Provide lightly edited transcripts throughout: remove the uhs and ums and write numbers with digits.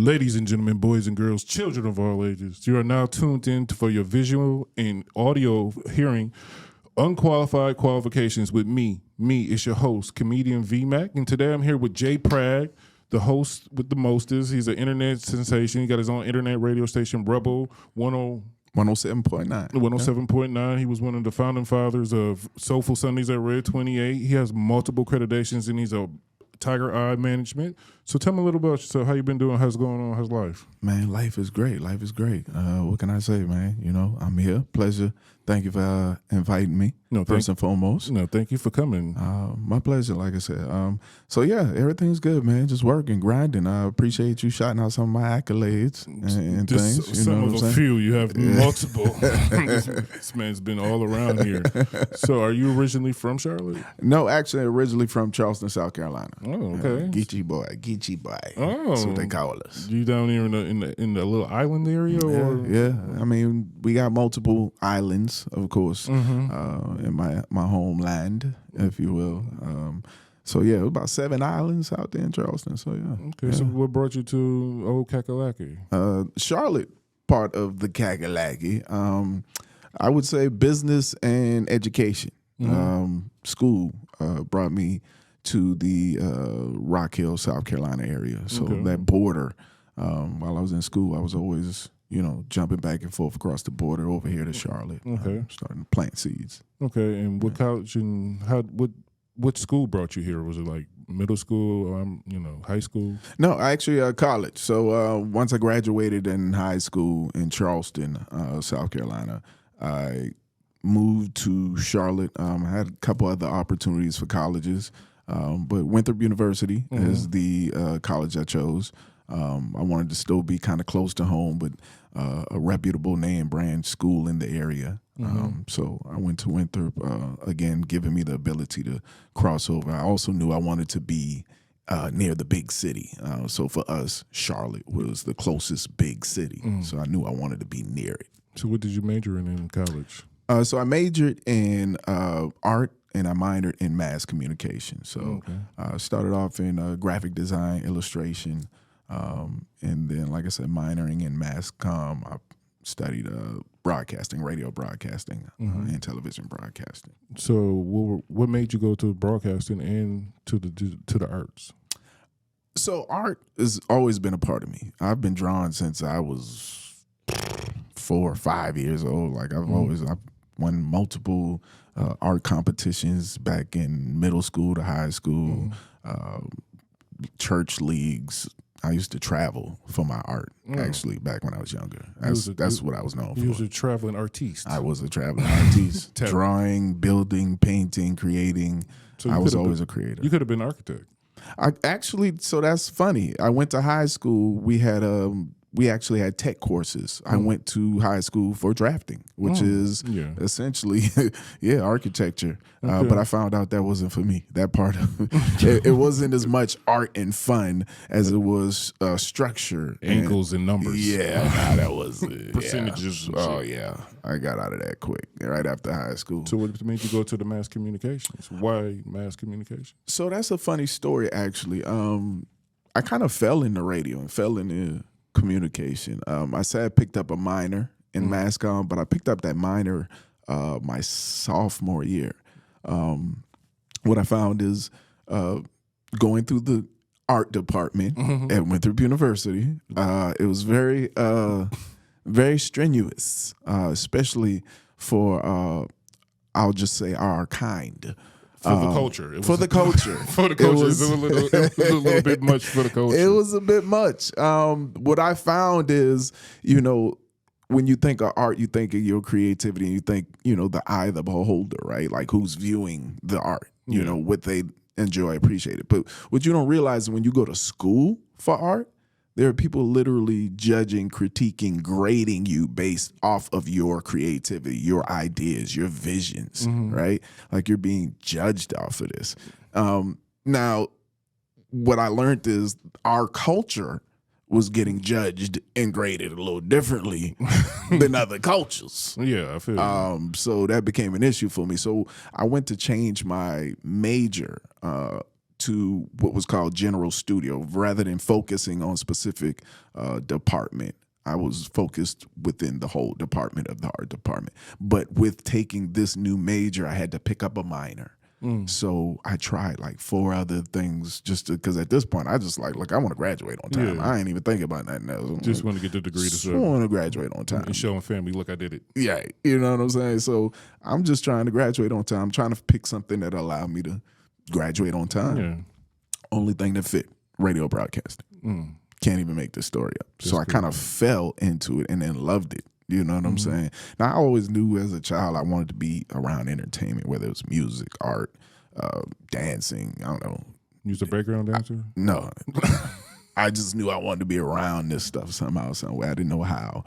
Ladies and gentlemen, boys and girls, children of all ages, you are now tuned in for your visual and audio hearing unqualified qualifications with me. Me is your host, comedian VMAC, and today I'm here with J Prag, the host with the mostest. He's an internet sensation. He got his own internet radio station, Rebel 107.9. 107.9. He was one of the founding fathers of Soulful Sundays at Red 28. He has multiple accreditations, and he's a Tiger Eye Management. So tell me a little about yourself. How you been doing? How's it going on? How's life? Man, life is great. Life is great. What can I say, man? You know, I'm here. Pleasure. Thank you for inviting me, first and foremost. No, thank you for coming. My pleasure, like I said. So, yeah, everything's good, man. Just working, grinding. I appreciate you shouting out some of my accolades and Just things. Some of a few. You have multiple. This man's been all around here. So are you originally from Charlotte? No, actually, originally from Charleston, South Carolina. Oh, okay. Geechee boy. Oh. That's what they call us. You down here in the little island area? Or? Yeah. I mean, we got multiple islands, of course, in my homeland, if you will. So, yeah, about 7 islands out there in Charleston. So, yeah. Okay, yeah. So what brought you to Old Kakalaki? Charlotte, part of the Kakalaki. I would say business and education. School brought me to the Rock Hill, South Carolina area. So that border, while I was in school, I was always, jumping back and forth across the border over here to Charlotte. Starting to plant seeds. Okay, and what college and what school brought you here? Was it like middle school, high school? No, actually college. So once I graduated in high school in Charleston, South Carolina, I moved to Charlotte. I had a couple other opportunities for colleges. But Winthrop University is the college I chose. I wanted to still be kind of close to home, but a reputable name brand school in the area. So I went to Winthrop, again, giving me the ability to cross over. I also knew I wanted to be near the big city. So for us, Charlotte was the closest big city. So I knew I wanted to be near it. So what did you major in college? So I majored in art, and I minored in mass communication. So I started off in graphic design, illustration, and then, like I said, minoring in mass comm. I studied broadcasting, radio broadcasting, and television broadcasting. So what made you go to broadcasting and to the arts? So art has always been a part of me. I've been drawing since I was 4 or 5 years old. Like I've won multiple art competitions back in middle school to high school, church leagues. I used to travel for my art, actually, back when I was younger. That's what I was known for. You was a traveling artiste. I was a traveling artiste. Drawing, building, painting, creating. So I was always a creator. You could have been an architect. So that's funny. I went to high school. We actually had tech courses. I went to high school for drafting, which is essentially, architecture. But I found out that wasn't for me. That part of it wasn't as much art and fun as it was structure. Angles and numbers. Yeah, that was percentages. Oh, yeah. I got out of that quick, right after high school. So what made you go to the mass communications? Why mass communication? So that's a funny story, actually. I kind of fell into radio and fell into communication. I said I picked up a minor in mass comm, but I picked up that minor my sophomore year. What I found is going through the art department at Winthrop University, it was very, very strenuous, especially for, I'll just say, our kind. For the culture. For the culture. It was a little bit much for the culture. It was a bit much. What I found is, when you think of art, you think of your creativity, and you think, the eye of the beholder, right? Like who's viewing the art, what they enjoy, appreciate it. But what you don't realize is when you go to school for art, there are people literally judging, critiquing, grading you based off of your creativity, your ideas, your visions, right? Like you're being judged off of this. Now, what I learned is our culture was getting judged and graded a little differently than other cultures. Yeah, I feel so that became an issue for me. So I went to change my major to what was called general studio rather than focusing on specific department. I was focused within the whole department of the art department. But with taking this new major, I had to pick up a minor. So I tried like 4 other things just because at this point I just like, look, I want to graduate on time. I ain't even thinking about nothing else. Just want to get the degree. I want to graduate on time. And showing family, look, I did it. Yeah, you know what I'm saying? So I'm just trying to graduate on time. I'm trying to pick something that allowed me to graduate on time. Yeah. Only thing that fit, radio broadcasting. Can't even make this story up. So I kind of fell into it and then loved it. You know what I'm saying? Now, I always knew as a child I wanted to be around entertainment, whether it was music, art, dancing. I don't know. You was a background dancer? No. I just knew I wanted to be around this stuff somehow, some way. I didn't know how.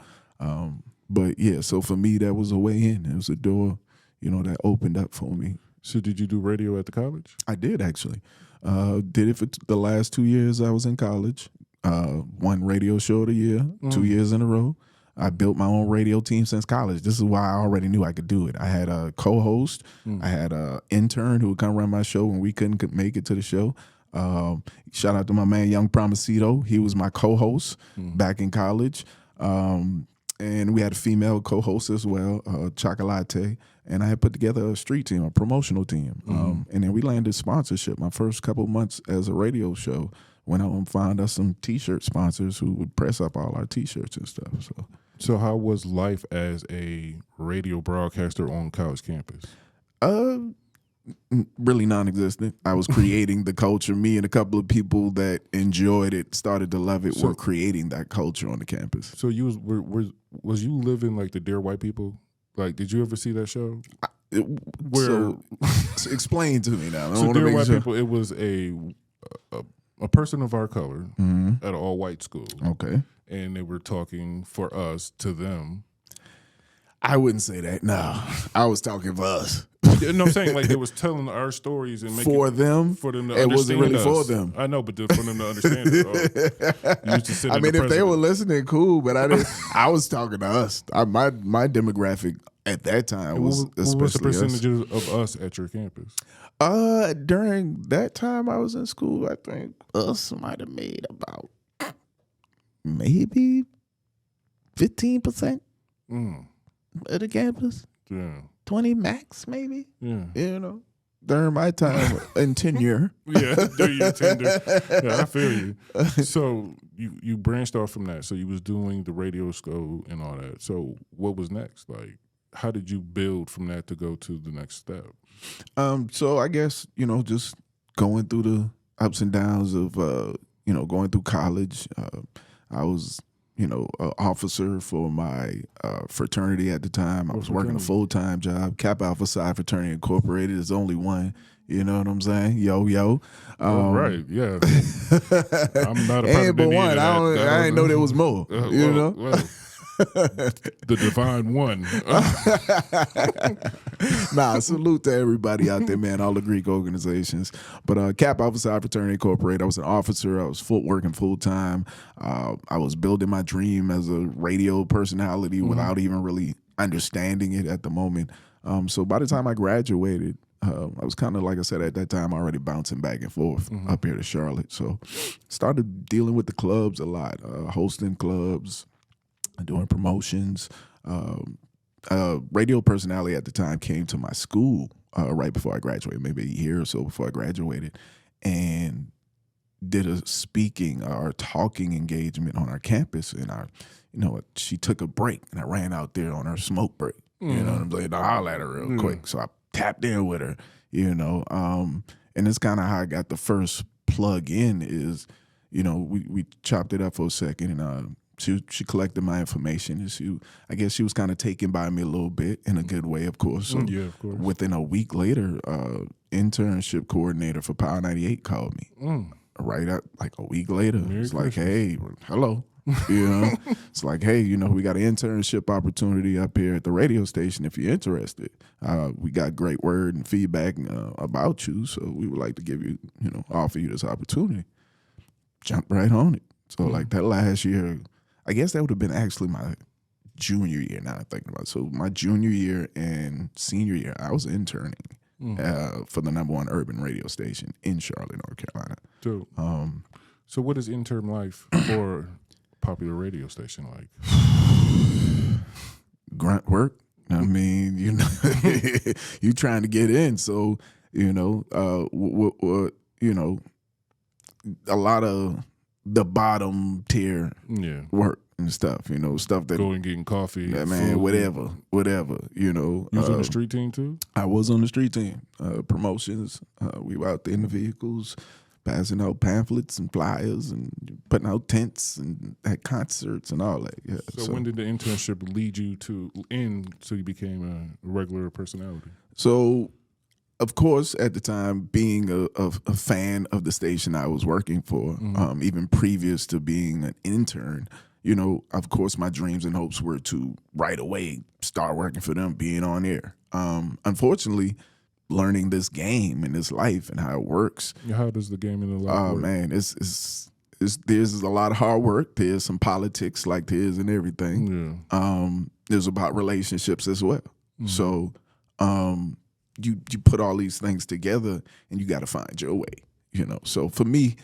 But yeah, so for me, that was a way in. It was a door, that opened up for me. So did you do radio at the college? I did, actually. Did it for the last 2 years I was in college. 1 radio show a year, 2 years in a row. I built my own radio team since college. This is why I already knew I could do it. I had a co-host. I had an intern who would come run my show when we couldn't make it to the show. Shout out to my man, Young Promacito. He was my co-host back in college. And we had a female co-host as well, Chocolate. And I had put together a street team, a promotional team. And then we landed sponsorship my first couple months as a radio show. Went out and found us some T-shirt sponsors who would press up all our T-shirts and stuff. So how was life as a radio broadcaster on college campus? Really non-existent. I was creating the culture. Me and a couple of people that enjoyed it, started to love it, were creating that culture on the campus. So you was you living like the Dear White People? Like, did you ever see that show? So explain to me now. So Dear White People, it was a person of our color at an all-white school. Okay. And they were talking for us to them. I wouldn't say that. No, I was talking for us. You know what I'm saying? Like, they was telling our stories and making for them to understand it wasn't really us. for them. I know, but for them to understand it. I mean, if they were listening, cool, but I didn't. I was talking to us. My demographic at that time was what was the percentage us. of us at your campus? During that time I was in school, I think us might have made about maybe 15% of the campus. Yeah. 20 max, maybe. Yeah. During my time in tenure. Yeah, during your tenure. Yeah, I feel you. So you branched off from that. So you was doing the radio school and all that. So what was next? Like, how did you build from that to go to the next step? So I guess, just going through the ups and downs of, going through college. I was, an officer for my fraternity at the time. I was working a full-time job. Kappa Alpha Psi Fraternity Incorporated is only one. You know what I'm saying? Yo. Right, yeah. I'm not a part of but any one. of that. I didn't know there was more. Well, the divine one. Nah, salute to everybody out there, man, all the Greek organizations. But Kappa Alpha Psi Fraternity Incorporated, I was an officer. I was working full-time. I was building my dream as a radio personality without even really understanding it at the moment. So by the time I graduated, I was kind of, like I said, at that time already bouncing back and forth up here to Charlotte. So started dealing with the clubs a lot, hosting clubs, doing promotions. Radio personality at the time came to my school right before I graduated, maybe a year or so before I graduated, and did a speaking or talking engagement on our campus. And she took a break, and I ran out there on her smoke break. You know what I'm saying? I hollered at her real quick. So I tapped in with her, and it's kind of how I got the first plug in is, we chopped it up for a second, and she collected my information, and I guess she was kind of taken by me a little bit in a good way, of course. So yeah, of course. Within a week later, internship coordinator for Power 98 called me. Right up, like a week later. It's like, hey, hello. It's like, hey, we got an internship opportunity up here at the radio station if you're interested. We got great word and feedback about you, so we would like to give you, offer you this opportunity. Jump right on it. So like that last year, I guess that would have been actually my junior year, now I'm thinking about it. So my junior year and senior year, I was interning. for the #1 urban radio station in Charlotte, North Carolina. Dope. So what is intern life for a popular radio station like? Grunt work. I mean, you know, you trying to get in, so you know, you know, a lot of the bottom tier work and stuff. You know, stuff that going getting coffee, man, food. whatever. You know, You was on the street team too. I was on the street team. Promotions. We were out there in the vehicles, passing out pamphlets and flyers and putting out tents and at concerts and all that. Yeah. So when did the internship lead you to so you became a regular personality? So, of course, at the time, being a fan of the station I was working for, even previous to being an intern, you know, of course, my dreams and hopes were to right away start working for them, being on air. Unfortunately, learning this game and this life and how it works. How does the game in the life work? Oh man, there's a lot of hard work. There's some politics like there is in everything. Yeah. There's about relationships as well. So you put all these things together and you got to find your way. You know. So for me,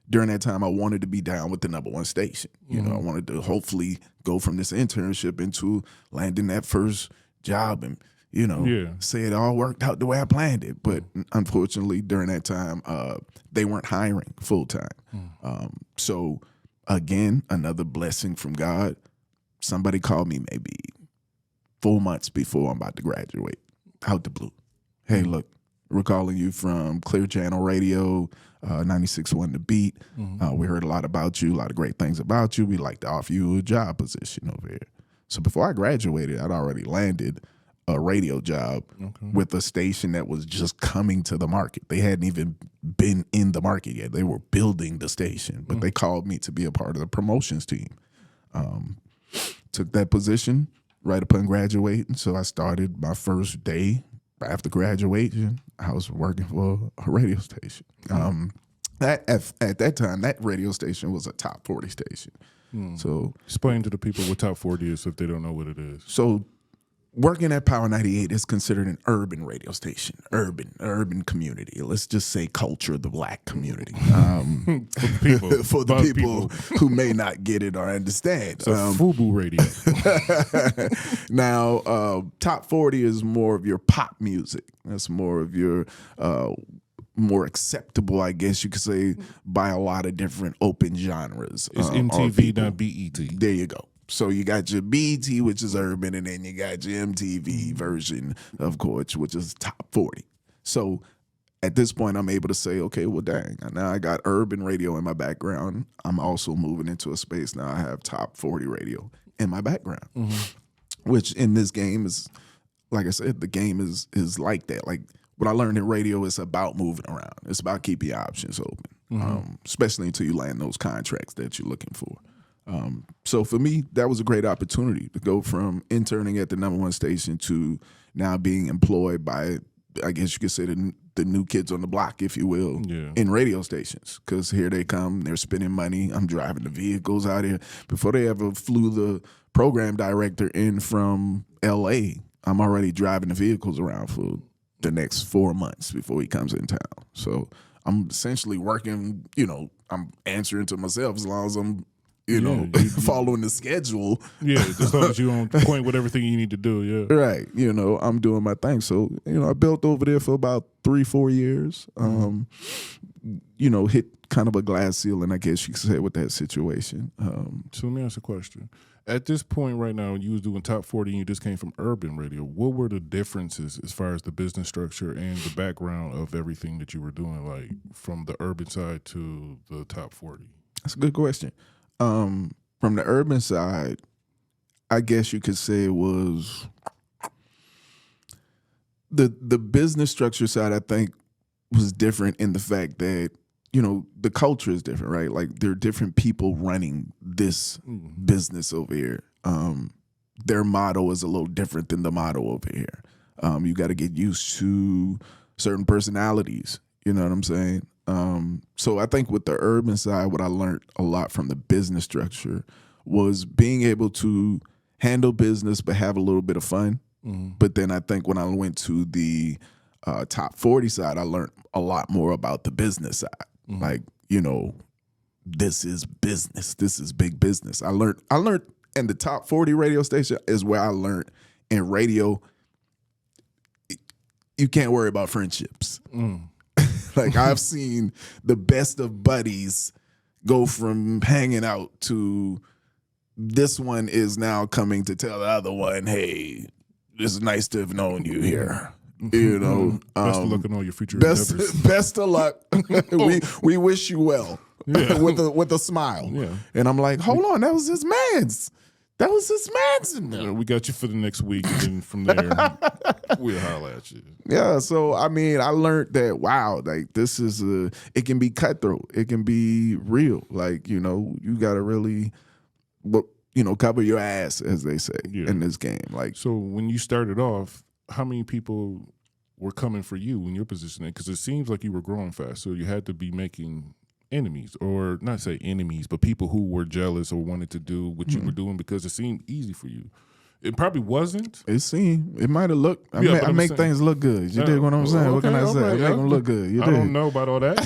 during that time, I wanted to be down with the #1 station. You know, I wanted to hopefully go from this internship into landing that first job and, you know, say it all worked out the way I planned it. But unfortunately, during that time, they weren't hiring full time. So again, another blessing from God. Somebody called me maybe 4 months before I'm about to graduate, out the blue. Hey, look, we're calling you from Clear Channel Radio, 96.1 The Beat. We heard a lot about you, a lot of great things about you. We'd like to offer you a job position over here. So before I graduated, I'd already landed a radio job with a station that was just coming to the market. They hadn't even been in the market yet. They were building the station, but they called me to be a part of the promotions team. Took that position right upon graduating. So I started my first day after graduation. I was working for a radio station. At that time, that radio station was a top 40 station. So explain to the people what top 40 is if they don't know what it is. So working at Power 98 is considered an urban radio station, urban community. Let's just say culture, the black community. For the people who may not get it or understand. So FUBU radio. Now, top 40 is more of your pop music. That's more of your more acceptable, I guess you could say, by a lot of different open genres. It's MTV, not BET. There you go. So you got your BET, which is urban, and then you got your MTV version, of course, which is top 40. So at this point, I'm able to say, okay, well, dang, now I got urban radio in my background. I'm also moving into a space now I have top 40 radio in my background, which in this game is, like I said, the game is like that. Like what I learned in radio is about moving around. It's about keeping your options open, especially until you land those contracts that you're looking for. So for me, that was a great opportunity to go from interning at the #1 station to now being employed by, I guess you could say, the new kids on the block, if you will, in radio stations. Because here they come, they're spending money. I'm driving the vehicles out here. Before they ever flew the program director in from L.A., I'm already driving the vehicles around for the next 4 months before he comes in town. So I'm essentially working, you know, I'm answering to myself as long as I'm, you know, following the schedule. Yeah, as long as you're on point with everything you need to do, Right, you know, I'm doing my thing. So, you know, I built over there for about 3-4 years. You know, hit kind of a glass ceiling, I guess you could say, with that situation. So let me ask a question. At this point right now, you was doing top 40 and you just came from urban radio. What were the differences as far as the business structure and the background of everything that you were doing, like from the urban side to the top 40? That's a good question. From the urban side, I guess you could say it was the business structure side, I think, was different in the fact that, you know, the culture is different, right? Like there are different people running this business over here. Their motto is a little different than the motto over here. You got to get used to certain personalities. You know what I'm saying? So I think with the urban side, what I learned a lot from the business structure was being able to handle business but have a little bit of fun. But then I think when I went to the top 40 side, I learned a lot more about the business side. Like, you know, this is business. This is big business. I learned in the top 40 radio station is where I learned in radio, you can't worry about friendships. Like, I've seen the best of buddies go from hanging out to this one is now coming to tell the other one, hey, it's nice to have known you here. You know, best of luck on all your future endeavors. Best of luck. we wish you well. Yeah. with a smile. Yeah. And I'm like, hold on, that was his man's. That was his man's in there. We got you for the next week, and then from there, we'll holler at you. Yeah, so I mean, I learned that, wow, like this is it can be cutthroat. It can be real. Like, you know, you gotta really, you know, cover your ass, as they say, in this game. Like, so when you started off, how many people were coming for you in your position? Because it seems like you were growing fast, so you had to be making enemies, or not say enemies, but people who were jealous or wanted to do what you were doing because it seemed easy for you. It probably wasn't. It might have looked. I make things look good. You dig what I'm saying? Okay, what can I say? Right, I make them look good. You I dig? don't know about all that.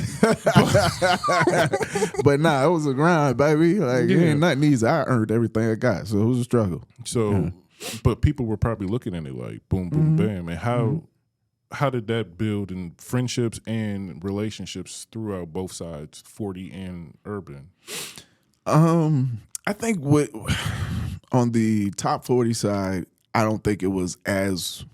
But nah, it was a grind, baby. Like, it ain't nothing easy. I earned everything I got, so it was a struggle. So, but people were probably looking at it like boom, boom, bam. And how did that build in friendships and relationships throughout both sides, 40 and urban? I think on the top 40 side, I don't think it was as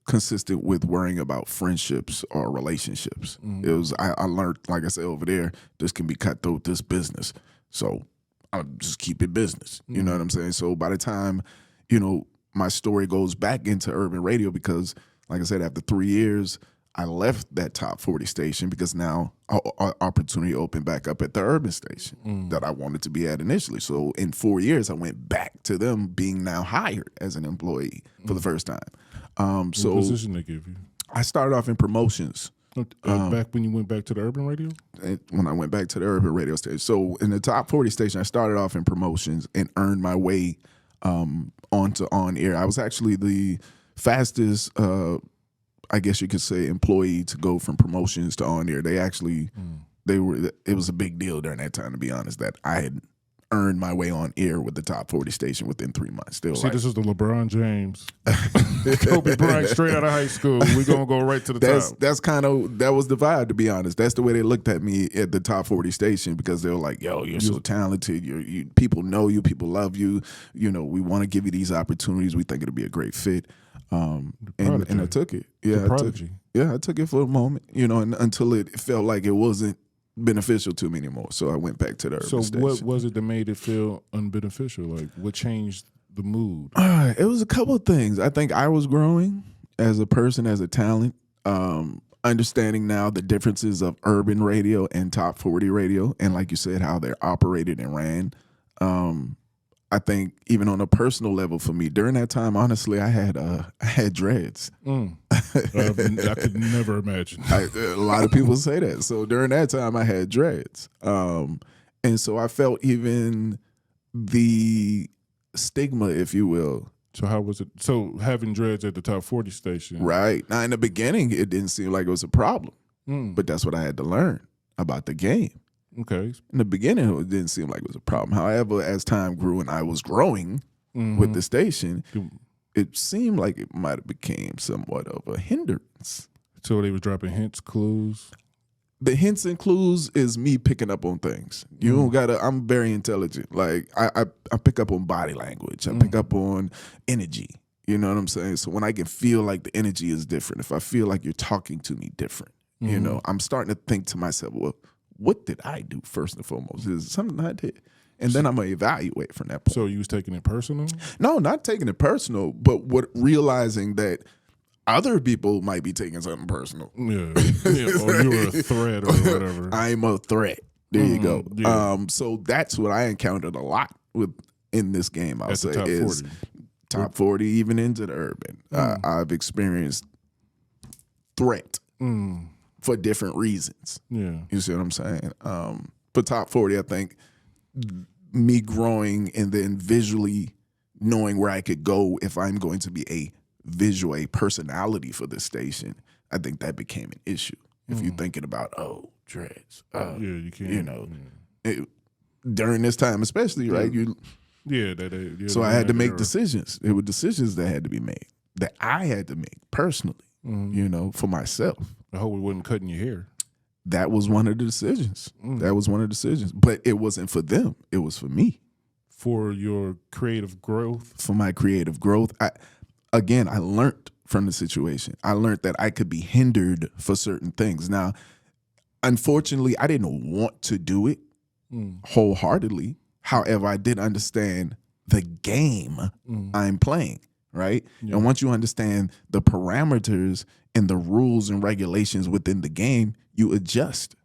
consistent with worrying about friendships or relationships. It was, I learned, like I said, over there, this can be cutthroat, this business. So I'll just keep it business. You know what I'm saying? So by the time, you know, my story goes back into urban radio, because like I said, after 3 years, I left that top 40 station because now opportunity opened back up at the urban station that I wanted to be at initially. So in 4 years, I went back to them being now hired as an employee for the first time. What position they give you? I started off in promotions. Back when you went back to the urban radio? When I went back to the urban radio station. So in the top 40 station, I started off in promotions and earned my way onto on air. I was actually the fastest, I guess you could say, employee to go from promotions to on air. They actually, it was a big deal during that time, to be honest, that I had earned my way on air with the top 40 station within 3 months. Still, see, this is the LeBron James, Kobe Bryant, straight out of high school. We're gonna go right to the top. That's kind of, that was the vibe, to be honest. That's the way they looked at me at the top 40 station, because they were like, "Yo, you're so talented. You people know you, people love you. You know, we want to give you these opportunities. We think it'll be a great fit." And I took it. Yeah, I took it for a moment. You know, and until it felt like it wasn't beneficial to me anymore. So I went back to the urban station. What was it that made it feel unbeneficial? Like, what changed the mood? It was a couple of things. I think I was growing as a person, as a talent, understanding now the differences of urban radio and top 40 radio, and like you said, how they're operated and ran. I think even on a personal level for me during that time, honestly, I had dreads. I could never imagine. A lot of people say that. So during that time, I had dreads, and so I felt even the stigma, if you will. So how was it? So having dreads at the top 40 station, right? Now, in the beginning, it didn't seem like it was a problem, but that's what I had to learn about the game. Okay. In the beginning, it didn't seem like it was a problem. However, as time grew and I was growing with the station, it seemed like it might have became somewhat of a hindrance. So they were dropping hints, clues? The hints and clues is me picking up on things. You don't gotta, I'm very intelligent. Like, I pick up on body language. I pick up on energy. You know what I'm saying? So when I can feel like the energy is different, if I feel like you're talking to me different, you know, I'm starting to think to myself, well, what did I do first and foremost? Is it something I did? And then I'm going to evaluate from that point. So you was taking it personal? No, not taking it personal, but realizing that other people might be taking something personal. Yeah. Or you were a threat or whatever. I'm a threat. There you go. Yeah. So that's what I encountered a lot in this game, I'll say, top is 40. Top 40, even into the urban. I've experienced threat. For different reasons. Yeah. You see what I'm saying? For top 40, I think me growing and then visually knowing where I could go if I'm going to be a personality for this station, I think that became an issue. If you're thinking about, dreads, Yeah, you can't. you know, during this time especially, right? So I had to make decisions. There were decisions that had to be made that I had to make personally, you know, for myself. I hope we wasn't cutting your hair. That was one of the decisions. That was one of the decisions. But it wasn't for them. It was for me. For your creative growth? For my creative growth. I learned from the situation. I learned that I could be hindered for certain things. Now, unfortunately, I didn't want to do it wholeheartedly. However, I did understand the game I'm playing, right? Yeah. And once you understand the parameters and the rules and regulations within the game, you adjust.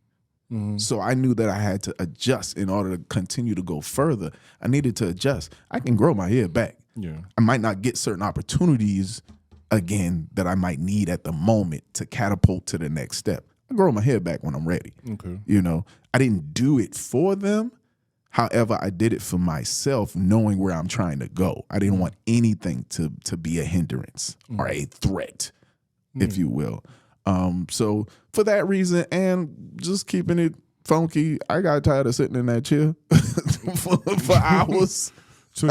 So I knew that I had to adjust in order to continue to go further. I needed to adjust. I can grow my hair back. Yeah. I might not get certain opportunities again that I might need at the moment to catapult to the next step. I grow my hair back when I'm ready. Okay. You know, I didn't do it for them. However, I did it for myself, knowing where I'm trying to go. I didn't want anything to be a hindrance or a threat, if you will. So for that reason, and just keeping it funky, I got tired of sitting in that chair for hours. So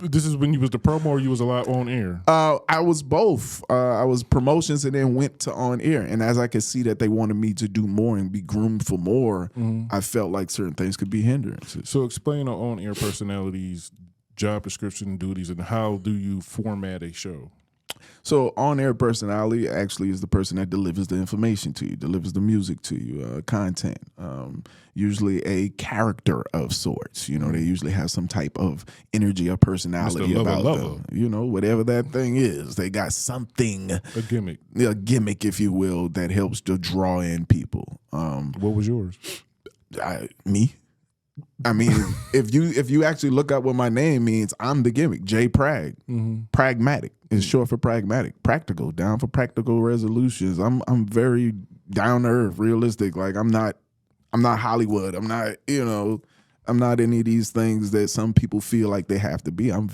this is when you was the promo or you was a lot on air? I was both. I was promotions and then went to on air. And as I could see that they wanted me to do more and be groomed for more, I felt like certain things could be hindrances. So explain the on air personalities, job description, duties, and how do you format a show? So on-air personality actually is the person that delivers the information to you, delivers the music to you, content, usually a character of sorts. You know, they usually have some type of energy or personality about them. You know, whatever that thing is, they got something. A gimmick. A gimmick, if you will, that helps to draw in people. What was yours? Me. I mean, if you actually look up what my name means, I'm the gimmick. J Prag. Pragmatic is short for pragmatic. Practical, down for practical resolutions. I'm very down to earth, realistic. Like I'm not Hollywood. I'm not, I'm not any of these things that some people feel like they have to be. I'm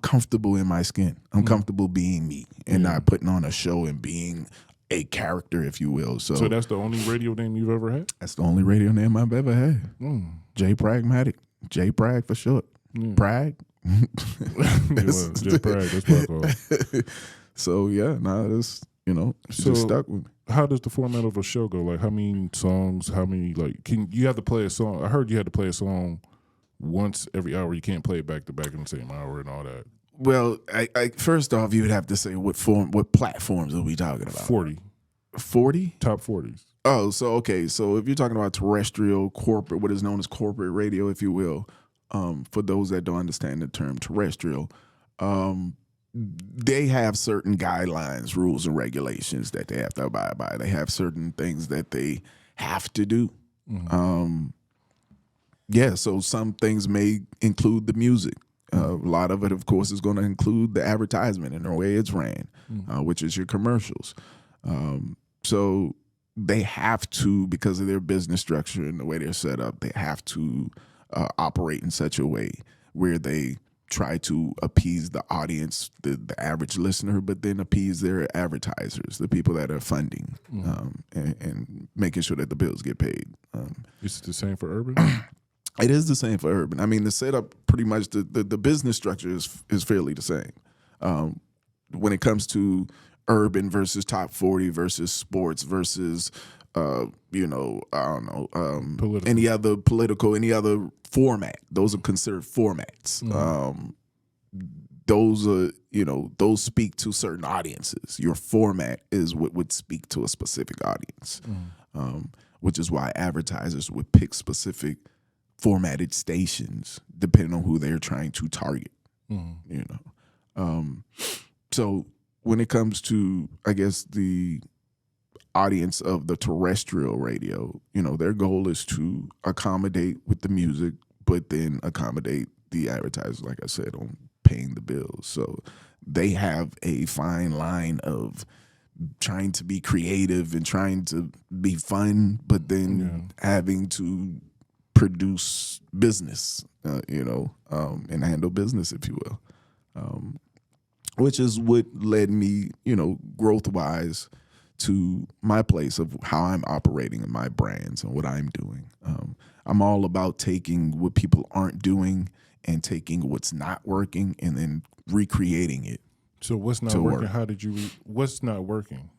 comfortable in my skin. I'm comfortable being me and not putting on a show and being a character, if you will. So that's the only radio name you've ever had? That's the only radio name I've ever had. J Pragmatic. J Prag for short. Prag. J Prag, that's what I call it. So that's, just stuck with me. How does the format of a show go? Like how many songs, can you have to play a song? I heard you had to play a song once every hour. You can't play it back to back in the same hour and all that. Well, I first off, you would have to say what platforms are we talking about? 40. 40? Top 40s. Oh, so okay. So if you're talking about terrestrial, corporate, what is known as corporate radio, if you will, for those that don't understand the term terrestrial, they have certain guidelines, rules, and regulations that they have to abide by. They have certain things that they have to do. So some things may include the music. A lot of it, of course, is going to include the advertisement and the way it's ran, which is your commercials. So they have to, because of their business structure and the way they're set up, they have to operate in such a way where they try to appease the audience, the average listener, but then appease their advertisers, the people that are funding, and making sure that the bills get paid. Is it the same for urban? It is the same for urban. I mean, the setup, pretty much, the business structure is fairly the same. When it comes to urban versus top 40 versus sports versus, any other political, any other format, those are considered formats. Those are, those speak to certain audiences. Your format is what would speak to a specific audience, which is why advertisers would pick specific formatted stations depending on who they're trying to target. So when it comes to, I guess, the audience of the terrestrial radio, their goal is to accommodate with the music, but then accommodate the advertisers, like I said, on paying the bills. So they have a fine line of trying to be creative and trying to be fun, but then having to produce business, and handle business, if you will. which is what led me, growth wise to my place of how I'm operating in my brands and what I'm doing. I'm all about taking what people aren't doing and taking what's not working and then recreating it. So what's not working? How did you? What's not working?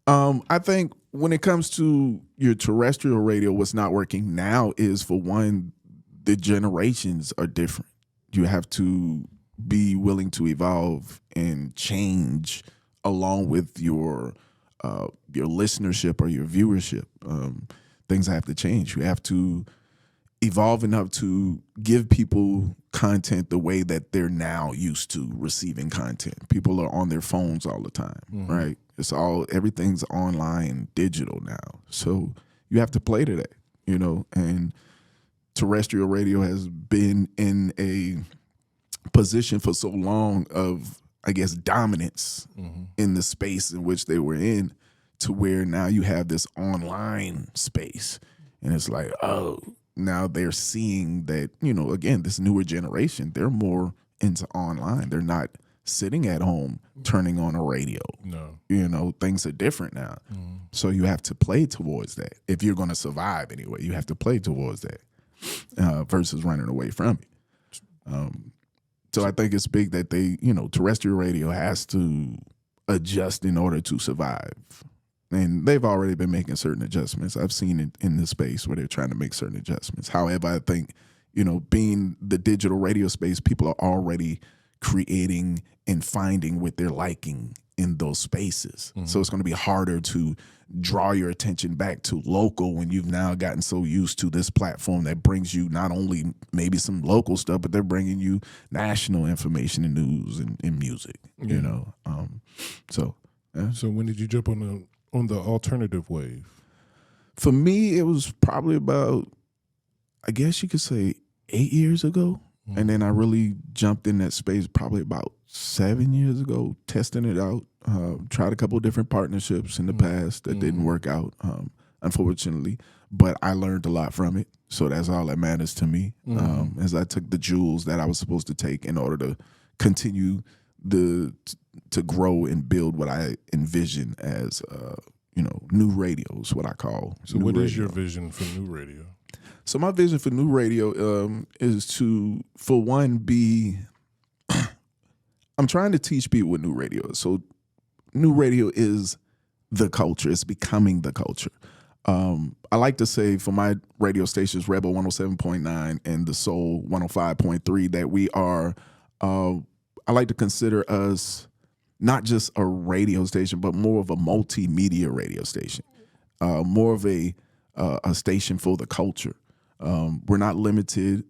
I think when it comes to your terrestrial radio, what's not working now is, for one, the generations are different. You have to be willing to evolve and change along with your listenership or your viewership. Things have to change. You have to evolve enough to give people content the way that they're now used to receiving content. People are on their phones all the time, right? Everything's online, digital now. So you have to play to that, and terrestrial radio has been in a position for so long of, I guess, dominance in the space in which they were in, to where now you have this online space. And it's like, oh, now they're seeing that, again, this newer generation, they're more into online. They're not sitting at home turning on a radio. No. Things are different now. So you have to play towards that. If you're going to survive anyway, you have to play towards that versus running away from it. So I think it's big that they, terrestrial radio has to adjust in order to survive. And they've already been making certain adjustments. I've seen it in this space where they're trying to make certain adjustments. However, I think, being the digital radio space, people are already creating and finding what they're liking in those spaces. So it's going to be harder to draw your attention back to local when you've now gotten so used to this platform that brings you not only maybe some local stuff, but they're bringing you national information and news and music, So, yeah. So when did you jump on the alternative wave? For me, it was probably about, I guess you could say, 8 years ago. And then I really jumped in that space probably about 7 years ago, testing it out. Tried a couple of different partnerships in the past that didn't work out, unfortunately. But I learned a lot from it. So that's all that matters to me, as I took the jewels that I was supposed to take in order to continue to grow and build what I envision as, new radio is what I call. So what is your vision for new radio? So my vision for new radio is to, for one, I'm trying to teach people what new radio is. So new radio is the culture. It's becoming the culture. I like to say for my radio stations, Rebel 107.9 and the Soul 105.3, that we are, I like to consider us not just a radio station, but more of a multimedia radio station, more of a station for the culture. We're not limited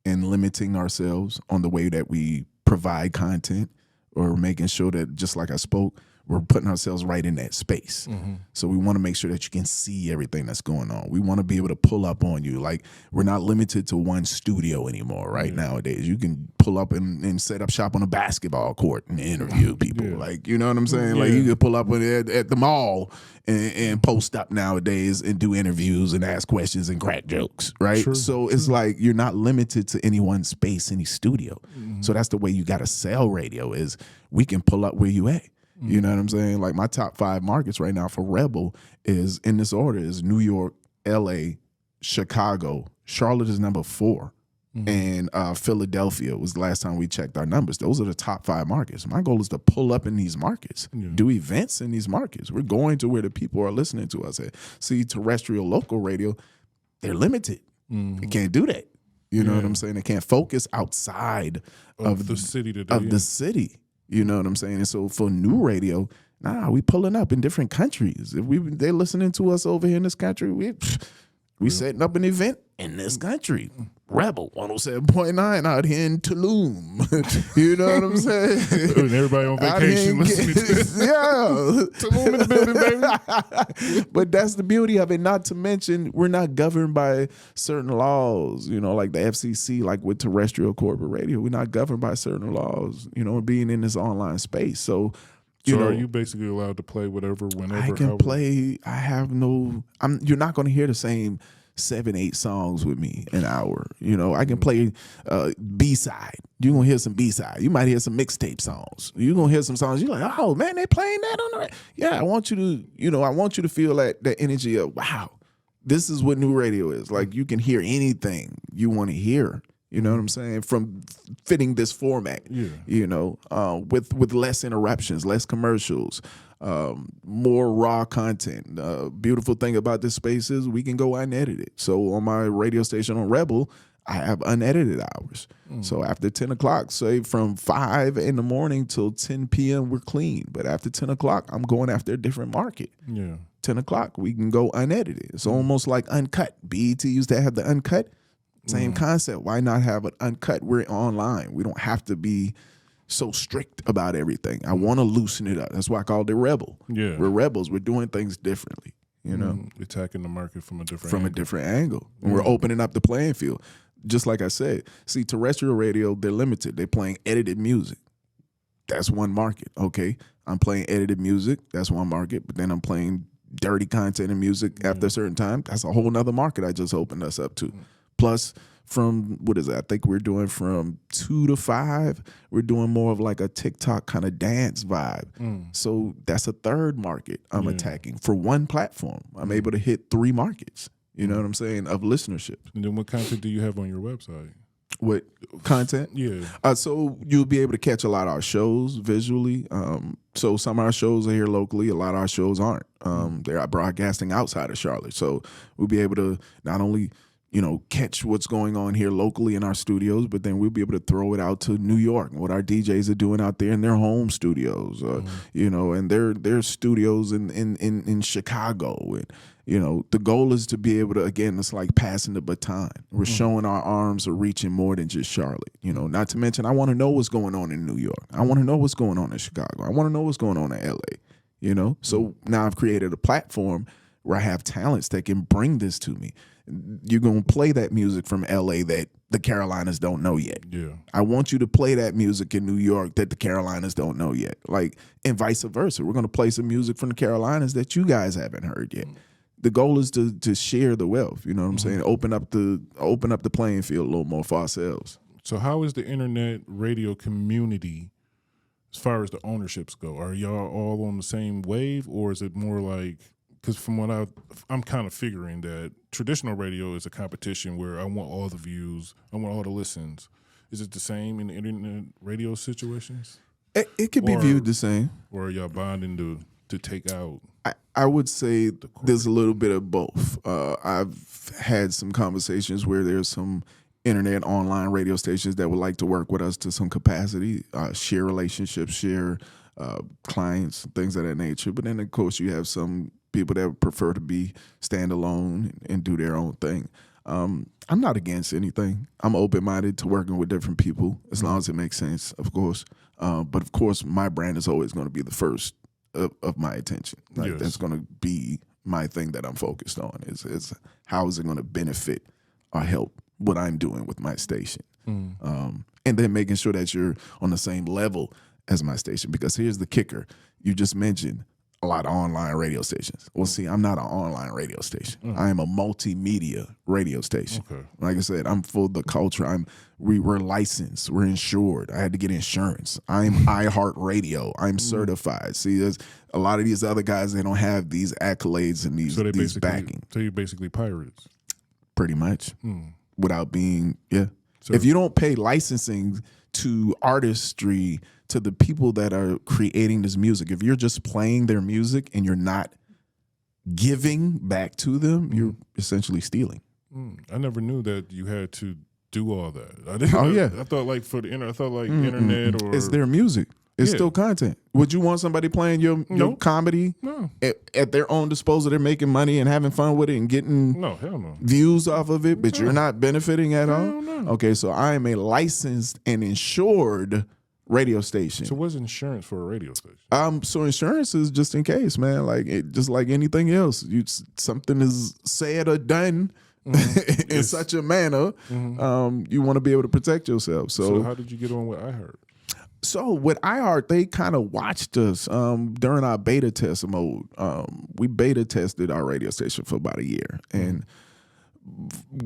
in limiting ourselves on the way that we provide content, or making sure that, just like I spoke, we're putting ourselves right in that space. So we want to make sure that you can see everything that's going on. We want to be able to pull up on you. Like, we're not limited to one studio anymore nowadays. You can pull up and set up shop on a basketball court and interview people. Like, you know what I'm saying? Like, you could pull up at the mall and post up nowadays and do interviews and ask questions and crack jokes, right? True. So it's like you're not limited to any one space, any studio. So that's the way you got to sell radio, is we can pull up where you at. You know what I'm saying? Like, my top 5 markets right now for Rebel is, in this order, is New York, LA, Chicago, Charlotte is number 4, and Philadelphia was the last time we checked our numbers. Those are the top 5 markets. My goal is to pull up in these markets, do events in these markets. We're going to where the people are listening to us at. See, terrestrial local radio, they're limited. They can't do that. You know what I'm saying? They can't focus outside of the city the city. You know what I'm saying? And so for new radio, we pulling up in different countries. If they're listening to us over here in this country, we setting up an event in this country. Rebel 107.9 out here in Tulum. You know what I'm saying? And everybody on vacation listening to this. Tulum in the building, baby. But that's the beauty of it. Not to mention, we're not governed by certain laws, like the FCC, like with terrestrial corporate radio. We're not governed by certain laws, being in this online space. So, are you basically allowed to play whatever, whenever? I can play. I have no. You're not going to hear the same 7-8 songs with me an hour. You know, I can play B-side. You're gonna hear some B-side. You might hear some mixtape songs. You're gonna hear some songs. You're like, oh man, they playing that on the yeah. I want you to feel that energy of wow, this is what new radio is. Like you can hear anything you want to hear. You know what I'm saying? From fitting this format, you know, with less interruptions, less commercials, more raw content. Beautiful thing about this space is we can go unedited. So on my radio station on Rebel, I have unedited hours. So after 10 o'clock, say from 5 in the morning till 10 p.m., we're clean. But after 10 o'clock, I'm going after a different market. 10 o'clock, we can go unedited. It's almost like uncut. BET used to have the uncut. Same concept. Why not have an uncut? We're online. We don't have to be so strict about everything. I want to loosen it up. That's why I called it Rebel. Yeah. We're rebels. We're doing things differently, you know? Attacking the market from a different angle. And we're opening up the playing field. Just like I said, see, terrestrial radio, they're limited. They're playing edited music. That's one market, okay? I'm playing edited music. That's one market. But then I'm playing dirty content and music after a certain time. That's a whole nother market I just opened us up to. Plus, from what is it? I think we're doing from 2 to 5. We're doing more of like a TikTok kind of dance vibe. So that's a third market I'm attacking for one platform. I'm able to hit 3 markets. You know what I'm saying? Of listenership. And then what content do you have on your website? What content? Yeah. So you'll be able to catch a lot of our shows visually. So some of our shows are here locally. A lot of our shows aren't. They're broadcasting outside of Charlotte. So we'll be able to not only catch what's going on here locally in our studios, but then we'll be able to throw it out to New York, what our DJs are doing out there in their home studios, and their studios in Chicago. And, the goal is to be able to, again, it's like passing the baton. We're showing our arms are reaching more than just Charlotte, not to mention I want to know what's going on in New York. I want to know what's going on in Chicago. I want to know what's going on in LA, So now I've created a platform where I have talents that can bring this to me. You're going to play that music from LA that the Carolinas don't know yet. Yeah. I want you to play that music in New York that the Carolinas don't know yet. And vice versa. We're going to play some music from the Carolinas that you guys haven't heard yet. The goal is to share the wealth, you know what I'm saying? Open up the playing field a little more for ourselves. So how is the internet radio community as far as the ownerships go? Are y'all all on the same wave, or is it more like, because from what I'm kind of figuring that traditional radio is a competition where I want all the views, I want all the listens. Is it the same in the internet radio situations? It could be viewed the same. Or are y'all bonding to take out? I would say there's a little bit of both. I've had some conversations where there's some internet online radio stations that would like to work with us to some capacity, share relationships, share clients, things of that nature. But then, of course, you have some people that would prefer to be standalone and do their own thing. I'm not against anything. I'm open-minded to working with different people as long as it makes sense, of course. But, of course, my brand is always going to be the first of my attention. That's going to be my thing that I'm focused on is how is it going to benefit or help what I'm doing with my station. And then making sure that you're on the same level as my station, because here's the kicker. You just mentioned a lot of online radio stations. Well, see, I'm not an online radio station. I am a multimedia radio station. Okay. Like I said, I'm for the culture. We're licensed. We're insured. I had to get insurance. I'm iHeartRadio. I'm certified. See, there's a lot of these other guys, they don't have these accolades and these backing. So you're basically pirates. Pretty much. Without being, So if you don't pay licensing to artistry, to the people that are creating this music, if you're just playing their music and you're not giving back to them, you're essentially stealing. I never knew that you had to do all that. I thought like for the internet, internet or it's their music. It's still content. Would you want somebody playing your comedy at their own disposal? They're making money and having fun with it and getting hell no. views off of it, but you're not benefiting at all? No. Okay, so I am a licensed and insured radio station. So what's insurance for a radio station? So insurance is just in case, man. Just like anything else, something is said or done in such a manner, you want to be able to protect yourself. So how did you get on with iHeart? So with iHeart, they kind of watched us during our beta test mode. We beta tested our radio station for about a year, and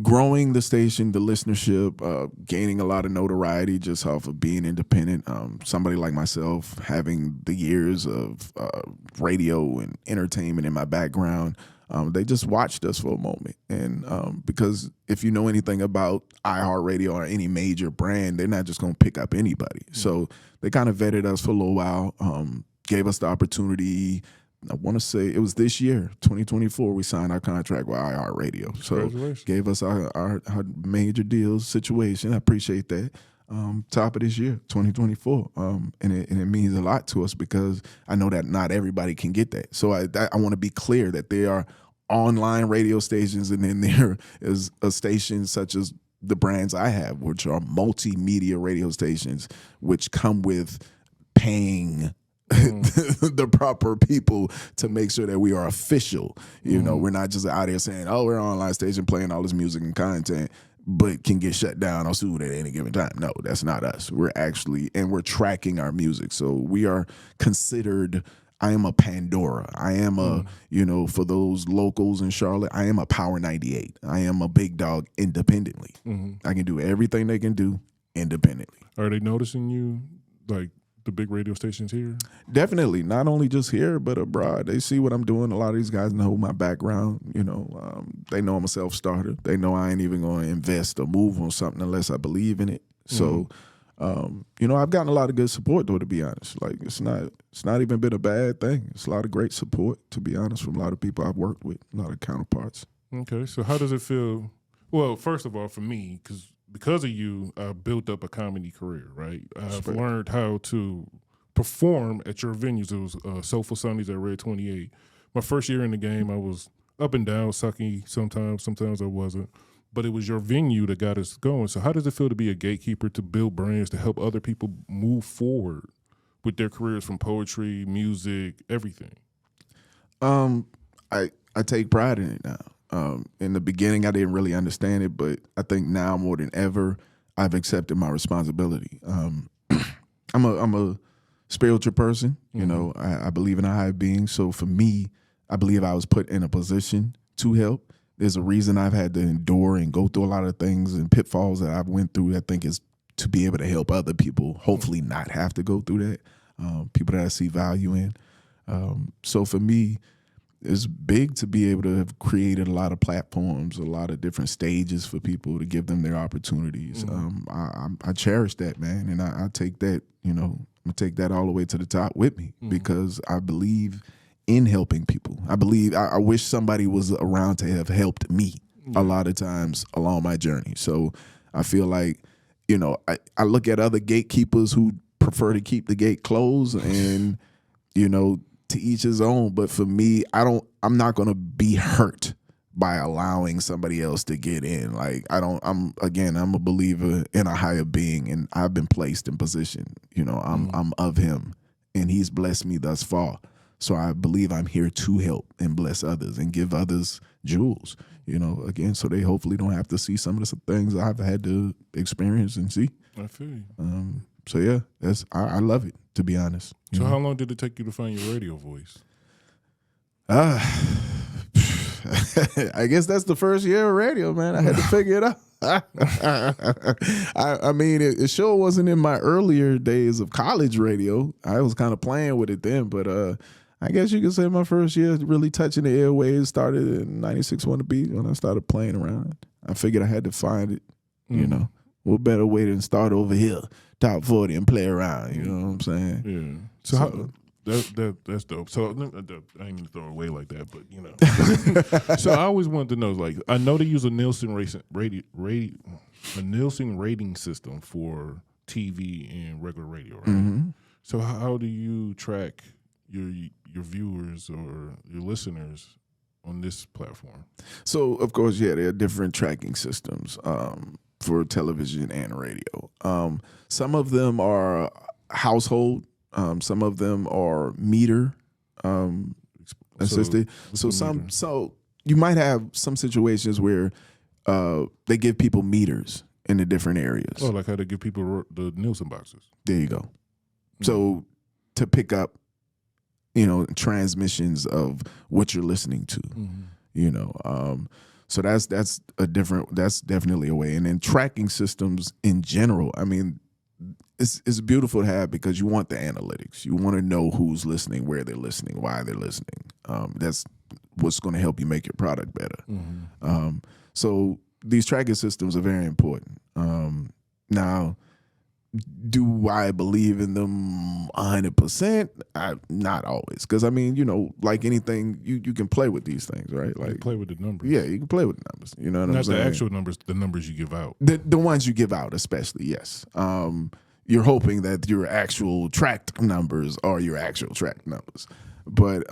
growing the station, the listenership, gaining a lot of notoriety just off of being independent. Somebody like myself having the years of radio and entertainment in my background, they just watched us for a moment. And because if you know anything about iHeartRadio or any major brand, they're not just going to pick up anybody. So they kind of vetted us for a little while, gave us the opportunity. I want to say it was this year, 2024, we signed our contract with iHeartRadio. So gave us our major deals situation. I appreciate that. Top of this year, 2024. And it means a lot to us because I know that not everybody can get that. So I want to be clear that there are online radio stations, and then there is a station such as the brands I have, which are multimedia radio stations, which come with paying the proper people to make sure that we are official. You know, we're not just out here saying, oh, we're an online station playing all this music and content, but can get shut down or sued at any given time. No, that's not us. We're actually, and we're tracking our music. So we are considered, I am a Pandora. I am a, you know, for those locals in Charlotte, I am a Power 98. I am a big dog independently. I can do everything they can do independently. Are they noticing you, like, the big radio stations here? Definitely, not only just here but abroad. They see what I'm doing. A lot of these guys know my background. You know, they know I'm a self-starter. They know I ain't even going to invest or move on something unless I believe in it. So, you know, I've gotten a lot of good support, though. To be honest, like it's not even been a bad thing. It's a lot of great support, to be honest, from a lot of people I've worked with, a lot of counterparts. Okay, so how does it feel? Well, first of all, for me, because of you, I built up a comedy career, right? I've learned how to perform at your venues. It was Soulful Sundays at Red 28. My first year in the game, I was up and down, sucky sometimes I wasn't. But it was your venue that got us going. So how does it feel to be a gatekeeper, to build brands, to help other people move forward with their careers from poetry, music, everything? I take pride in it now. In the beginning, I didn't really understand it, but I think now more than ever, I've accepted my responsibility. I'm a spiritual person, you know. I believe in a higher being. So for me, I believe I was put in a position to help. There's a reason I've had to endure and go through a lot of things and pitfalls that I've went through. I think is to be able to help other people, hopefully not have to go through that. People that I see value in. So for me, it's big to be able to have created a lot of platforms, a lot of different stages for people to give them their opportunities. I cherish that, man, and I take that, you know, I take that all the way to the top with me because I believe in helping people. I wish somebody was around to have helped me a lot of times along my journey. So I feel like, you know, I look at other gatekeepers who prefer to keep the gate closed and, you know, to each his own. But for me, I'm not going to be hurt by allowing somebody else to get in. Like I'm a believer in a higher being, and I've been placed in position. You know, I'm of him, and he's blessed me thus far. So I believe I'm here to help and bless others and give others jewels, you know, again, so they hopefully don't have to see some of the things I've had to experience and see. I feel you. So yeah, I love it, to be honest. So how long did it take you to find your radio voice? I guess that's the first year of radio, man. I had to figure it out. I mean, it sure wasn't in my earlier days of college radio. I was kind of playing with it then, but I guess you could say my first year really touching the airwaves started in 96.1 The Beat when I started playing around. I figured I had to find it, you know. What better way than start over here, top 40, and play around, you know what I'm saying? Yeah. So that's dope. So I ain't gonna throw it away like that, but you know. So I always wanted to know, like, I know they use a Nielsen rating system for TV and regular radio, right? So how do you track your viewers or your listeners on this platform? So of course, yeah, there are different tracking systems for television and radio. Some of them are household. Some of them are meter assisted. So you might have some situations where they give people meters in the different areas. Oh, like how they give people the Nielsen boxes. There you go. So to pick up, you know, transmissions of what you're listening to, you know. So that's definitely a way. And then tracking systems in general, I mean, it's beautiful to have because you want the analytics. You want to know who's listening, where they're listening, why they're listening. That's what's going to help you make your product better. So these tracking systems are very important. Now, do I believe in them 100%? Not always, because I mean, like anything, you can play with these things, right? Like you play with the numbers. Yeah, you can play with the numbers. You know what I'm saying? Not the actual numbers, the numbers you give out. The ones you give out, especially, yes. You're hoping that your actual tracked numbers are your actual tracked numbers. But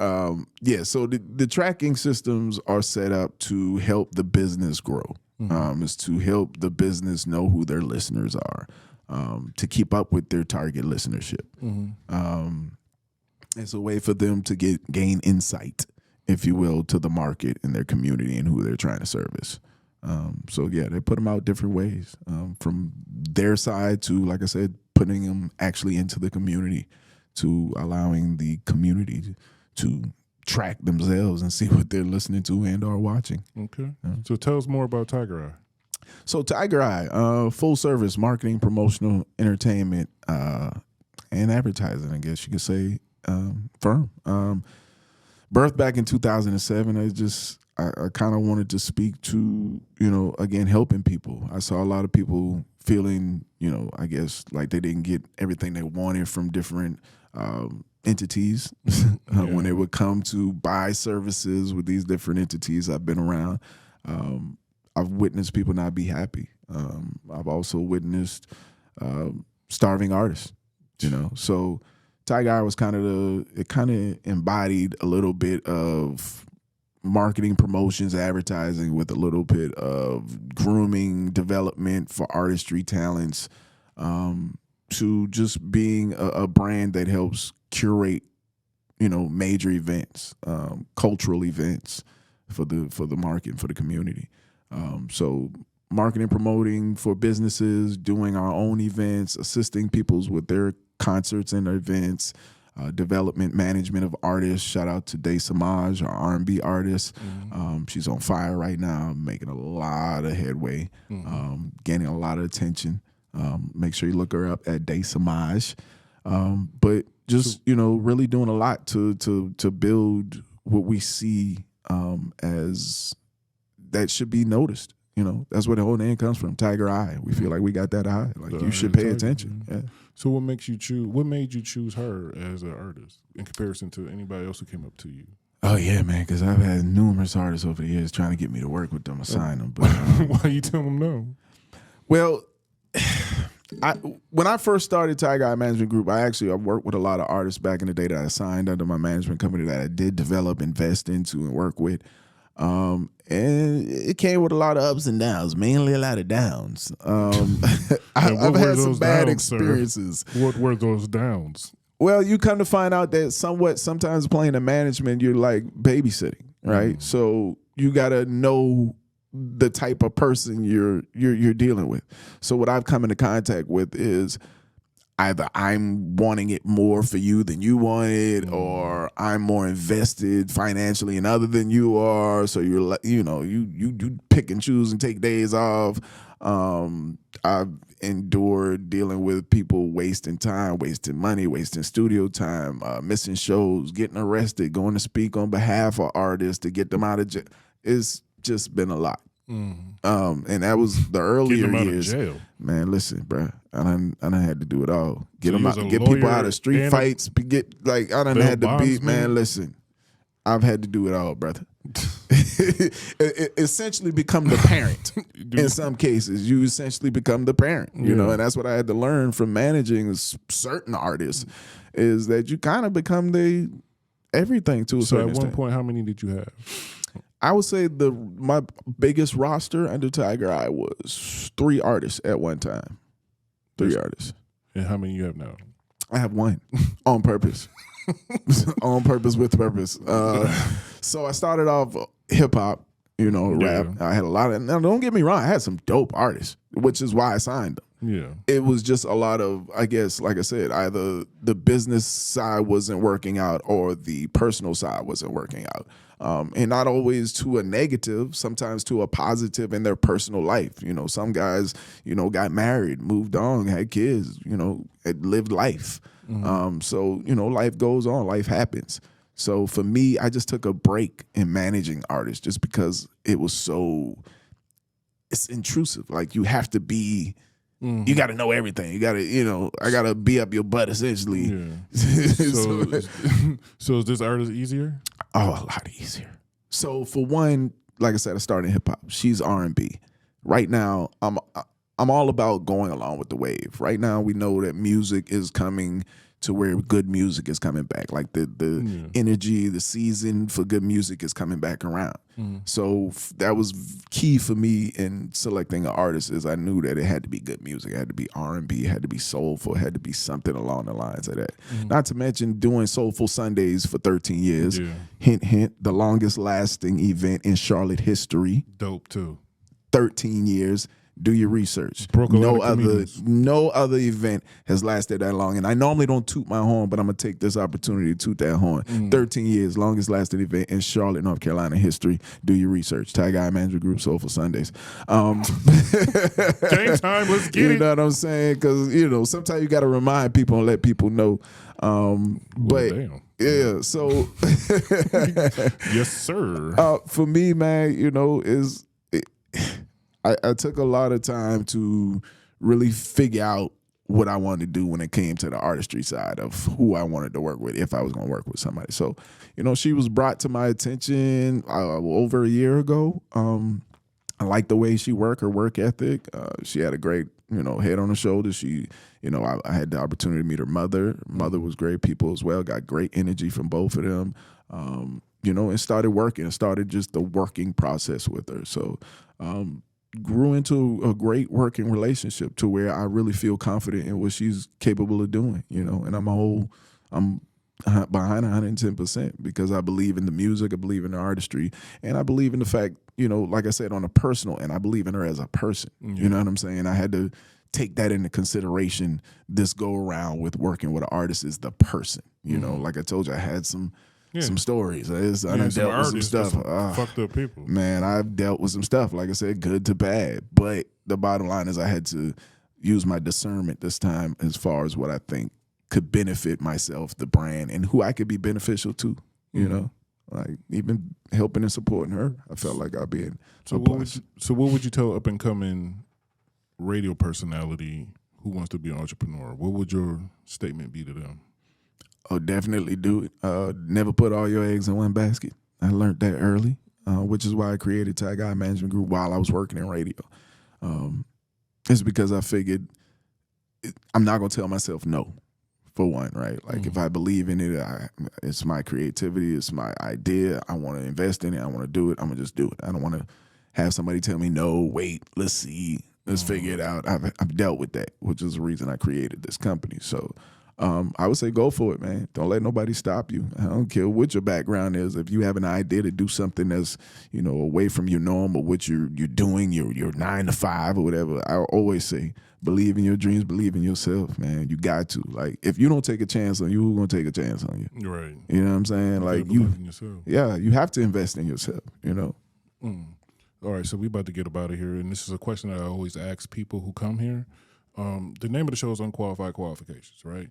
yeah, so the tracking systems are set up to help the business grow. Is to help the business know who their listeners are. To keep up with their target listenership. It's a way for them to gain insight, if you will, to the market and their community and who they're trying to service. So yeah, they put them out different ways, from their side to, like I said, putting them actually into the community, to allowing the community to track themselves and see what they're listening to and or watching. Okay. So tell us more about Tiger Eye. So Tiger Eye, full service marketing, promotional, entertainment, and advertising, I guess you could say, firm. Birthed back in 2007, I kind of wanted to speak to, again, helping people. I saw a lot of people feeling, I guess like they didn't get everything they wanted from different entities when they would come to buy services with these different entities I've been around. I've witnessed people not be happy. I've also witnessed starving artists, So Tiger Eye was kind of embodied a little bit of marketing, promotions, advertising with a little bit of grooming, development for artistry talents, to just being a brand that helps curate, major events, cultural events for the market and for the community. So marketing, promoting for businesses, doing our own events, assisting people with their concerts and their events, development, management of artists. Shout out to Day Samaj, our R&B artist. She's on fire right now, making a lot of headway, gaining a lot of attention. Make sure you look her up at Day Samaj. But just, really doing a lot to build what we see as that should be noticed. That's where the whole name comes from, Tiger Eye. We feel like we got that eye. Like, you should pay attention. Yeah. So what made you choose her as an artist in comparison to anybody else who came up to you? Oh yeah, man, because I've had numerous artists over the years trying to get me to work with them or sign them. But why you tell them no? Well, when I first started Tiger Eye Management Group, I worked with a lot of artists back in the day that I signed under my management company that I did develop, invest into, and work with. And it came with a lot of ups and downs, mainly a lot of downs. I've had some bad experiences. Sir? What were those downs? Well, you come to find out that sometimes playing the management, you're like babysitting, right? So you got to know the type of person you're dealing with. So what I've come into contact with is either I'm wanting it more for you than you want it, or I'm more invested financially in other than you are. So you're you pick and choose and take days off. I've endured dealing with people wasting time, wasting money, wasting studio time, missing shows, getting arrested, going to speak on behalf of artists to get them out of jail. It's just been a lot. And that was the earlier years. Out of jail. Man, listen, bro. I done had to do it all. Get them out, get people out of street fights. I done had to be, man. Listen, I've had to do it all, brother. Essentially become the parent. In some cases, you essentially become the parent. You know, and that's what I had to learn from managing certain artists, is that you kind of become the everything to a certain extent. So at one point, how many did you have? I would say my biggest roster under Tiger Eye was 3 artists at one time. 3 artists. And how many you have now? I have 1 on purpose. On purpose, with purpose. So I started off hip hop, rap. I had a lot of, now don't get me wrong, I had some dope artists, which is why I signed them. Yeah. It was just a lot of, I guess, like I said, either the business side wasn't working out or the personal side wasn't working out. and not always to a negative, sometimes to a positive in their personal life. You know, some guys, you know, got married, moved on, had kids, you know, had lived life. So, you know, life goes on, life happens. So for me, I just took a break in managing artists just because it's intrusive. Like you have to be, you got to know everything. You got to, you know, I got to be up your butt essentially. Yeah. So is this artist easier? Oh, a lot easier. So for one, like I said, I started in hip hop. She's R&B. Right now, I'm all about going along with the wave. Right now, we know that music is coming to where good music is coming back. Like the energy, the season for good music is coming back around. So that was key for me in selecting an artist, is I knew that it had to be good music. It had to be R&B, it had to be soulful, it had to be something along the lines of that. Not to mention doing Soulful Sundays for 13 years. Hint, hint, the longest lasting event in Charlotte history. Dope too. 13 years. Do your research. No other event has lasted that long. And I normally don't toot my horn, but I'm going to take this opportunity to toot that horn. 13 years, longest lasting event in Charlotte, North Carolina history. Do your research. Tag Eye Management Group, Soulful Sundays. Game time, let's get it. You know what I'm saying? Because, you know, sometimes you got to remind people and let people know. But damn. Yeah, so. Yes, sir. For me, man, you know, I took a lot of time to really figure out what I wanted to do when it came to the artistry side of who I wanted to work with, if I was going to work with somebody. So, you know, she was brought to my attention over a year ago. I like the way she worked, her work ethic. She had a great, you know, head on her shoulders. She, you know, I had the opportunity to meet her mother. Her mother was great people as well, got great energy from both of them. You know, and started working, and started just the working process with her. So, grew into a great working relationship to where I really feel confident in what she's capable of doing, you know, and I'm behind 110% because I believe in the music, I believe in the artistry, and I believe in the fact, you know, like I said, on a personal, and I believe in her as a person. You know what I'm saying? I had to take that into consideration this go around with working with an artist, is the person, you know, like I told you, I had some stories. I done dealt with some stuff. Fucked up people. Man, I've dealt with some stuff, like I said, good to bad. But the bottom line is I had to use my discernment this time as far as what I think could benefit myself, the brand, and who I could be beneficial to, you know? Like even helping and supporting her, I felt like I'd be in a plus. So what would you tell up-and-coming radio personality who wants to be an entrepreneur? What would your statement be to them? Oh, definitely do it. Never put all your eggs in one basket. I learned that early, which is why I created Tag Eye Management Group while I was working in radio. It's because I figured I'm not going to tell myself no, for one, right? Like if I believe in it, it's my creativity, it's my idea. I want to invest in it. I want to do it. I'm going to just do it. I don't want to have somebody tell me, no, wait, let's see, let's figure it out. I've dealt with that, which is the reason I created this company. So I would say go for it, man. Don't let nobody stop you. I don't care what your background is. If you have an idea to do something that's, you know, away from your norm or what you're doing, your 9 to 5 or whatever, I always say, believe in your dreams, believe in yourself, man. You got to. Like, if you don't take a chance on you, who's gonna take a chance on you? Right. You know what I'm saying? Like believe in yourself. Yeah, you have to invest in yourself, you know. All right, so we about to get up out of here, and this is a question that I always ask people who come here. The name of the show is Unqualified Qualifications, right?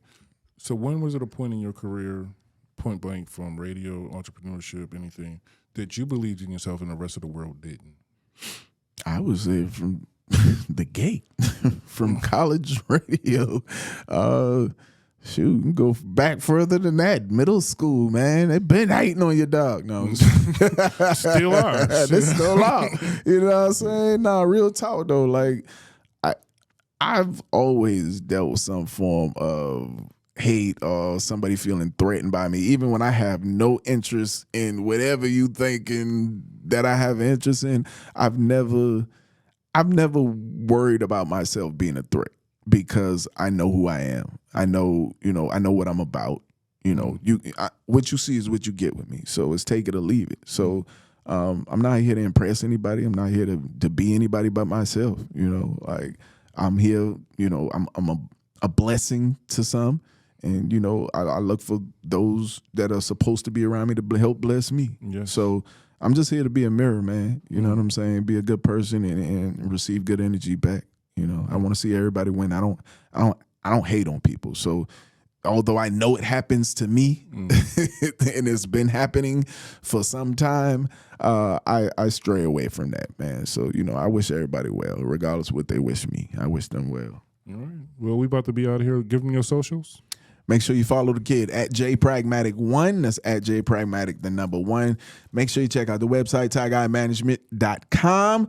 So when was it a point in your career, point blank, from radio, entrepreneurship, anything, that you believed in yourself and the rest of the world didn't? I would say from the gate, from college radio. Shoot, you can go back further than that. Middle school, man. They've been hating on your dog. No, still are. They still are. You know what I'm saying? Nah, real talk though. Like, I've always dealt with some form of hate or somebody feeling threatened by me, even when I have no interest in whatever you thinking that I have interest in. I've never worried about myself being a threat because I know who I am. I know, you know, I know what I'm about. You know, what you see is what you get with me. So it's take it or leave it. So I'm not here to impress anybody. I'm not here to be anybody but myself. You know, like I'm here. You know, I'm a blessing to some, And, you know, I look for those that are supposed to be around me to help bless me. Yes. So I'm just here to be a mirror, man. You know what I'm saying? Be a good person and receive good energy back. You know, I want to see everybody win. I don't hate on people. So although I know it happens to me and it's been happening for some time, I stray away from that, man. So, you know, I wish everybody well, regardless of what they wish me. I wish them well. All right. Well, we about to be out of here. Give them your socials. Make sure you follow the kid at J Pragmatic 1. That's at J Pragmatic, the number 1. Make sure you check out the website, tieguymanagement.com.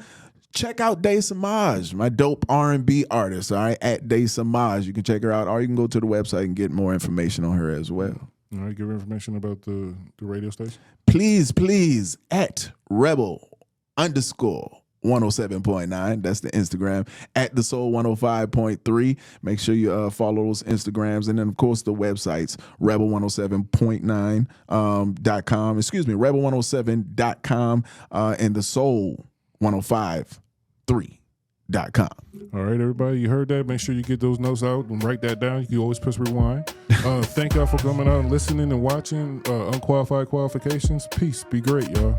Check out Day Samaj, my dope R&B artist, all right, at Day Samaj. You can check her out, or you can go to the website and get more information on her as well. All right, give her information about the radio station. Please, at Rebel_107.9. That's the Instagram. At The Soul 105.3. Make sure you follow those Instagrams. And then, of course, the websites, rebel107.9.com. rebel107.com and The Soul 105.3.com. All right, everybody, you heard that. Make sure you get those notes out and write that down. You can always press rewind. Thank y'all for coming out and listening and watching Unqualified Qualifications. Peace. Be great, y'all.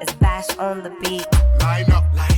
It's Bash on the beat. Line up, line